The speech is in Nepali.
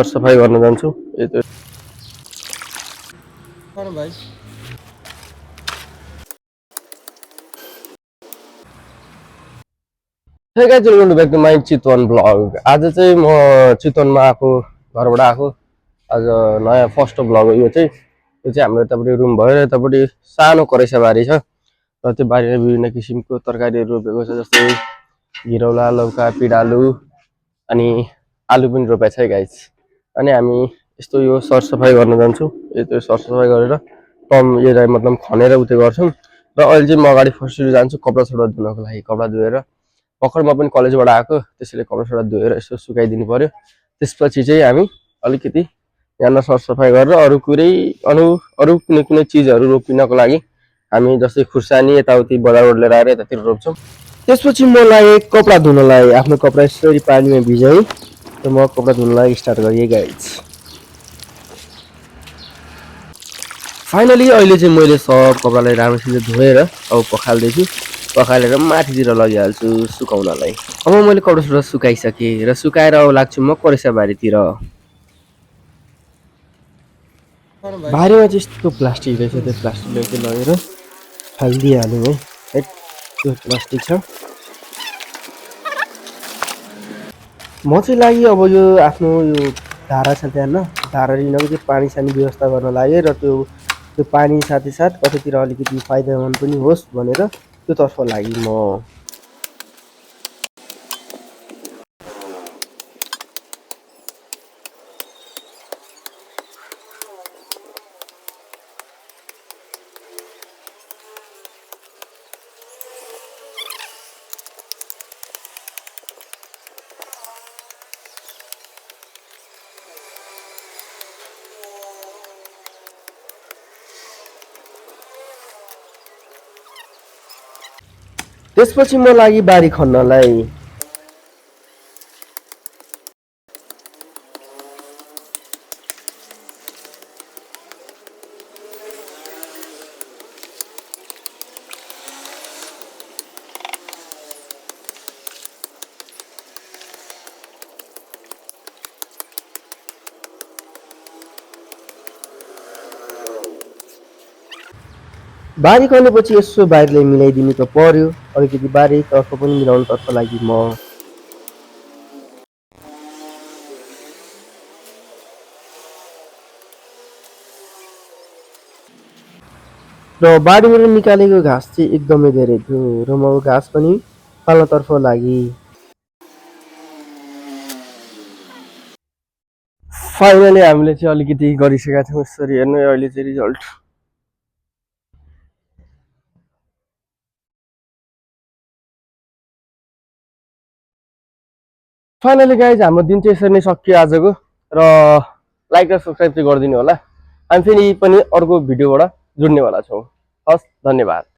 सफाई गर्न जान्छु भाइ Hey guys, welcome back to my Chitwan blog. आज चाहिँ म चितवनमा आएको घरबाट आएको आज नयाँ फर्स्ट ब्लग हो यो चाहिँ हाम्रो यतापट्टि रुम भयो र यतापट्टि सानो करेसा बारी छ र त्यो बारीमा विभिन्न किसिमको तरकारीहरू रोपेको छ जस्तै घिरौला लौका पिडालु अनि आलु पनि रोपेको छ गाइस। अनि हामी यस्तो यो सरसफाई गर्न जान्छौँ यो सरसफाई गरेर टम यो मतलब खनेर उते गर्छौँ र अहिले चाहिँ म अगाडि फर्स्ट जान्छु कपडा सपडा धुनको लागि कपडा धोएर भर्खर म पनि कलेजबाट आएको त्यसैले कपडा सपडा धोएर यसो सुकाइदिनु पर्यो त्यसपछि चाहिँ हामी अलिकति यहाँ सरसफाई गरेर अरू कुनै कुनै चिजहरू रोपिनको लागि हामी जस्तै खुर्सानी यताउति बजारबाट लिएर आएर यतातिर रोप्छौँ। त्यसपछि म लागेँ कपडा धुनलाई आफ्नो कपडा यसरी पानीमा भिजाएँ र म कपडा धुनलाई स्टार्ट गरेँ गाइस। फाइनली अहिले चाहिँ मैले सब कपडालाई राम्रोसित धोएर अब पखाल्दैछु पखालेर माथितिर लगिहाल्छु सुकाउनलाई। अब मैले कपडा सपडा सुकाइसकेँ र सुकाएर अब लाग्छु म करेसा बारीतिर। बारीमा चाहिँ यस्तो प्लास्टिक रहेछ त्यो प्लास्टिकलाई चाहिँ लगेर फालिदिइहाल्नु है त्यो प्लास्टिक छ। म चाहिँ लागि अब यो आफ्नो यो धारा छ त्यहाँ धारा लिनको चाहिँ पानी सानी व्यवस्था गर्न लाग्यो र त्यो पानी साथै साथ कतैतिर अलिकति फाइदामन्द पनि होस् भनेर त्यो तर्फ लागि म। त्यसपछि म लागि बारी खन्नलाई। बारी खनेपछि यसो बारीलाई मिलाइदिनु त पर्यो अलिकति बारी तर्फ पनि मिलाउनु तर्फ लागि म। र बारीबाट निकालेको घाँस चाहिँ एकदमै धेरै थियो र म घाँस पनि पाल्नतर्फ लागि। फाइनली हामीले चाहिँ अलिकति गरिसकेका थियौँ यसरी हेर्नु अहिले चाहिँ रिजल्ट। फाइनली गाइज हाम्रो दिन चाहिँ यसरी नै सकियो आजको र लाइक र सब्सक्राइब चाहिँ गरिदिनु होला। हामी फेरि पनि अर्को भिडियोबाट जुड्नेवाला छौँ। हस् धन्यवाद।